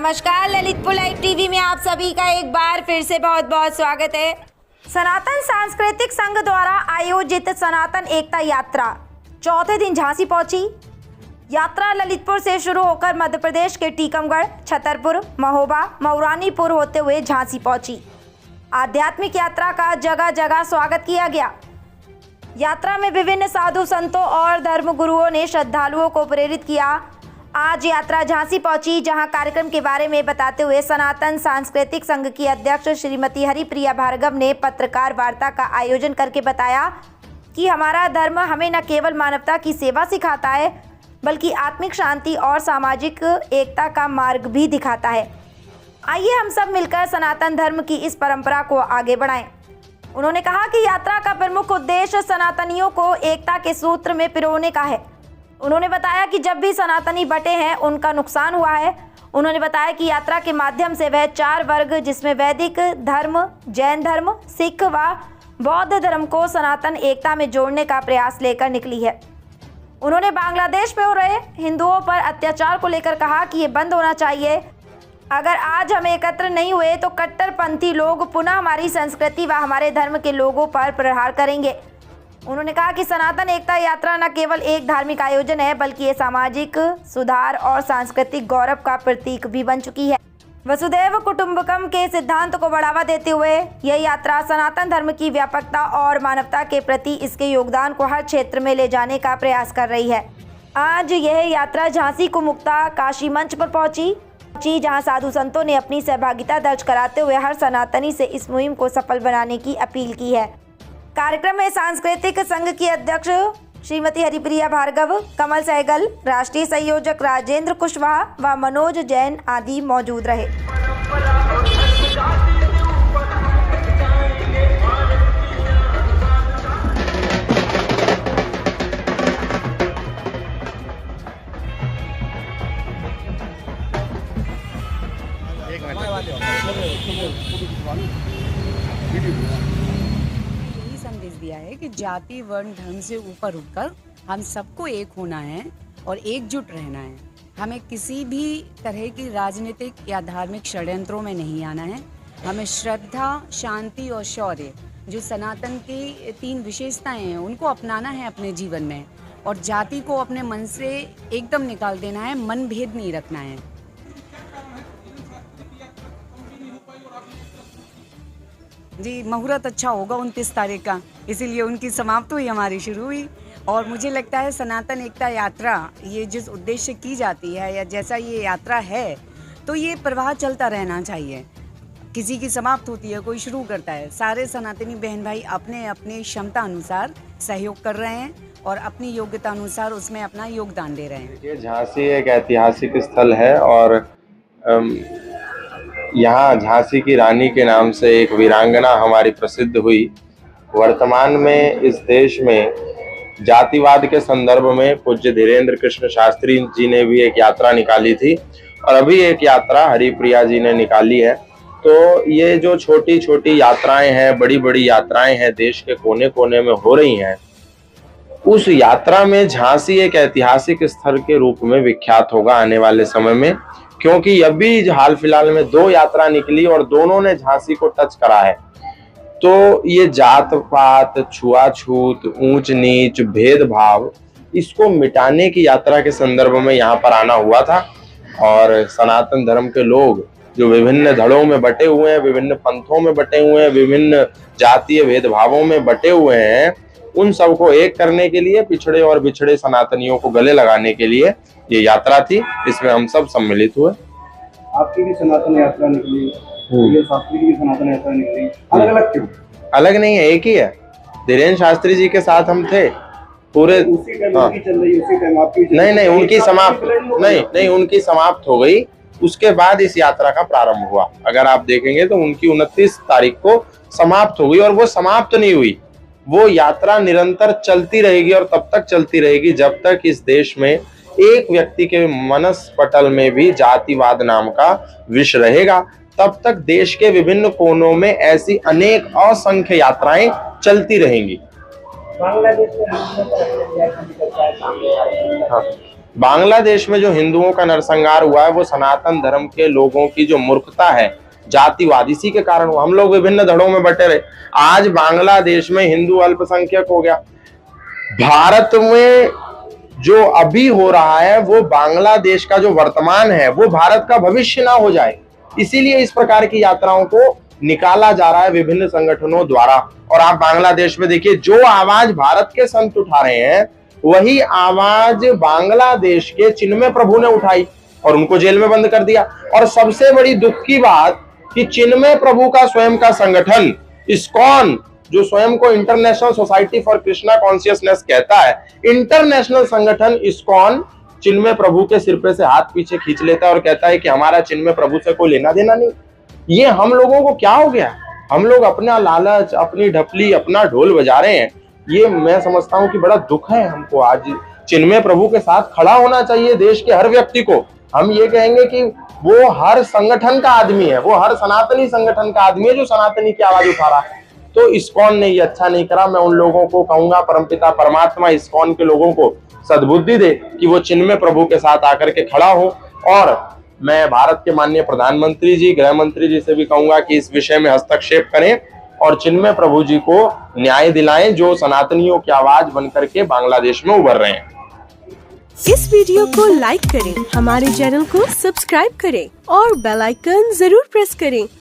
नमस्कार, Lalitpur live TV में आप सभी का एक बार फिर से बहुत बहुत स्वागत है। सनातन सांस्कृतिक संघ द्वारा आयोजित सनातन एकता यात्रा चौथे दिन झांसी पहुंची। यात्रा ललितपुर से शुरू होकर मध्य प्रदेश के टीकमगढ़, छतरपुर, महोबा, मऊरानीपुर होते हुए झांसी पहुंची। आध्यात्मिक यात्रा का जगह जगह स्वागत किया गया। यात्रा में विभिन्न साधु संतों और धर्मगुरुओं ने श्रद्धालुओं को प्रेरित किया। आज यात्रा झांसी पहुंची, जहां कार्यक्रम के बारे में बताते हुए सनातन सांस्कृतिक संघ की अध्यक्ष श्रीमती हरिप्रिया भार्गव ने पत्रकार वार्ता का आयोजन करके बताया कि हमारा धर्म हमें न केवल मानवता की सेवा सिखाता है, बल्कि आत्मिक शांति और सामाजिक एकता का मार्ग भी दिखाता है। आइए हम सब मिलकर सनातन धर्म की इस परंपरा को आगे बढ़ाएं। उन्होंने कहा कि यात्रा का प्रमुख उद्देश्य सनातनियों को एकता के सूत्र में पिरोने का है। उन्होंने बताया कि जब भी सनातनी बटे हैं, उनका नुकसान हुआ है। उन्होंने बताया कि यात्रा के माध्यम से वह 4 वर्ग, जिसमें वैदिक धर्म, जैन धर्म, सिख व बौद्ध धर्म को सनातन एकता में जोड़ने का प्रयास लेकर निकली है। उन्होंने बांग्लादेश में हो रहे हिंदुओं पर अत्याचार को लेकर कहा कि ये बंद होना चाहिए। अगर आज हम एकत्र नहीं हुए तो कट्टरपंथी लोग पुनः हमारी संस्कृति व हमारे धर्म के लोगों पर प्रहार करेंगे। उन्होंने कहा कि सनातन एकता यात्रा न केवल एक धार्मिक आयोजन है, बल्कि ये सामाजिक सुधार और सांस्कृतिक गौरव का प्रतीक भी बन चुकी है। वसुधैव कुटुंबकम के सिद्धांत को बढ़ावा देते हुए यह यात्रा सनातन धर्म की व्यापकता और मानवता के प्रति इसके योगदान को हर क्षेत्र में ले जाने का प्रयास कर रही है। आज यह यात्रा झांसी कुमुक्ता काशी मंच पर पहुंची, जहां साधु संतों ने अपनी सहभागिता दर्ज कराते हुए हर सनातनी से इस मुहिम को सफल बनाने की अपील की है। कार्यक्रम में सांस्कृतिक संघ की अध्यक्ष श्रीमती हरिप्रिया भार्गव, कमल सहगल, राष्ट्रीय संयोजक राजेंद्र कुशवाहा व मनोज जैन आदि मौजूद रहे। दिया है कि जाति, वर्ण, धर्म से ऊपर उठकर हम सबको एक होना है और एकजुट रहना है। हमें किसी भी तरह की राजनीतिक या धार्मिक षड्यंत्रों में नहीं आना है। हमें श्रद्धा, शांति और शौर्य, जो सनातन की 3 विशेषताएं हैं, उनको अपनाना है अपने जीवन में। और जाति को अपने मन से एकदम निकाल देना है, मन भेद नहीं रखना है। जी, मुहूर्त अच्छा होगा 29 तारीख का, इसीलिए उनकी समाप्त हुई, हमारी शुरू हुई। और मुझे लगता है सनातन एकता यात्रा, ये जिस उद्देश्य की जाती है या जैसा ये यात्रा है, तो ये प्रवाह चलता रहना चाहिए। किसी की समाप्त होती है, कोई शुरू करता है। सारे सनातनी बहन भाई अपने अपने क्षमता अनुसार सहयोग कर रहे हैं और अपनी योग्यता अनुसार उसमें अपना योगदान दे रहे हैं। झांसी एक ऐतिहासिक स्थल है और यहाँ झांसी की रानी के नाम से एक वीरांगना हमारी प्रसिद्ध हुई। वर्तमान में इस देश में जातिवाद के संदर्भ में पूज्य धीरेन्द्र कृष्ण शास्त्री जी ने भी एक यात्रा निकाली थी और अभी एक यात्रा हरिप्रिया जी ने निकाली है। तो ये जो छोटी छोटी यात्राएं हैं, बड़ी बड़ी यात्राएं हैं, देश के कोने कोने में हो रही हैं, उस यात्रा में झांसी एक ऐतिहासिक स्थल के रूप में विख्यात होगा आने वाले समय में, क्योंकि अभी हाल फिलहाल में 2 यात्रा निकली और दोनों ने झांसी को टच करा है। तो ये जात पात, छुआछूत, ऊंच नीच, भेदभाव, इसको मिटाने की यात्रा के संदर्भ में यहाँ पर आना हुआ था। और सनातन धर्म के लोग जो विभिन्न धड़ों में बटे हुए हैं, विभिन्न पंथों में बटे हुए हैं, विभिन्न जातीय भेदभावों में बटे हुए हैं, उन सबको एक करने के लिए, पिछड़े और बिछड़े सनातनियों को गले लगाने के लिए ये यात्रा थी। इसमें हम सब सम्मिलित हुए। आपकी भी सनातन यात्रा निकली, शास्त्री की भी सनातन यात्रा निकली, अलग अलग क्यों? अलग नहीं है, एक ही है। धीरेन्द्र शास्त्री जी के साथ हम थे पूरे। उसी टाइम उनकी चल रही, उसी टाइम आपकी नहीं, उनकी समाप्त हो गई। उसके बाद इस यात्रा का प्रारंभ हुआ। अगर आप देखेंगे तो उनकी 29 तारीख को समाप्त हो गई और वो समाप्त नहीं हुई। वो यात्रा निरंतर चलती रहेगी और तब तक चलती रहेगी जब तक इस देश में एक व्यक्ति के मनस पटल में भी जातिवाद नाम का विष रहेगा। तब तक देश के विभिन्न कोनों में ऐसी अनेक असंख्य यात्राएं चलती रहेंगी। बांग्लादेश में बांग्लादेश में जो हिंदुओं का नरसंहार हुआ है वो सनातन धर्म के लोगों की जो मूर्खता है, जातिवाद, इसी के कारण हुआ। हम लोग विभिन्न धड़ों में बटे रहे, आज बांग्लादेश में हिंदू अल्पसंख्यक हो गया। भारत में जो अभी हो रहा है वो बांग्लादेश का जो वर्तमान है वो भारत का भविष्य ना हो जाए, इसीलिए इस प्रकार की यात्राओं को निकाला जा रहा है विभिन्न संगठनों द्वारा। और आप बांग्लादेश में देखिए, जो आवाज भारत के संत उठा रहे हैं वही आवाज बांग्लादेश के चिन्मय प्रभु ने उठाई और उनको जेल में बंद कर दिया। और सबसे बड़ी दुख की बात कि चिन्मय प्रभु का स्वयं का संगठन इस्कॉन, जो स्वयं को international society for Krishna consciousness कहता है, इंटरनेशनल संगठन इस्कॉन चिन्मय प्रभु के सिर पे से हाथ पीछे खींच लेता है और कहता है कि हमारा चिन्मय प्रभु से कोई लेना देना नहीं। ये हम लोगों को क्या हो गया? हम लोग अपना लालच, अपनी ढपली, अपना ढोल बजा रहे हैं। ये मैं समझता हूं कि बड़ा दुख है हमको। आज चिन्मय प्रभु के साथ खड़ा होना चाहिए देश के हर व्यक्ति को। हम ये कहेंगे कि वो हर संगठन का आदमी है, वो हर सनातनी संगठन का आदमी है जो सनातनी की आवाज उठा रहा है। तो इस्कॉन ने ये अच्छा नहीं करा। मैं उन लोगों को कहूंगा, परमपिता परमात्मा इस्कॉन के लोगों को सद्बुद्धि दे कि वो चिन्मय प्रभु के साथ आकर के खड़ा हो। और मैं भारत के माननीय प्रधानमंत्री जी, गृह मंत्री जी से भी कहूंगा कि इस विषय में हस्तक्षेप करें और चिन्मय प्रभु जी को न्याय दिलाएं, जो सनातनियों की आवाज बनकर के बांग्लादेश में उभर रहे हैं। इस वीडियो को लाइक करें, हमारे चैनल को सब्सक्राइब करें और बेल आइकन जरूर प्रेस करें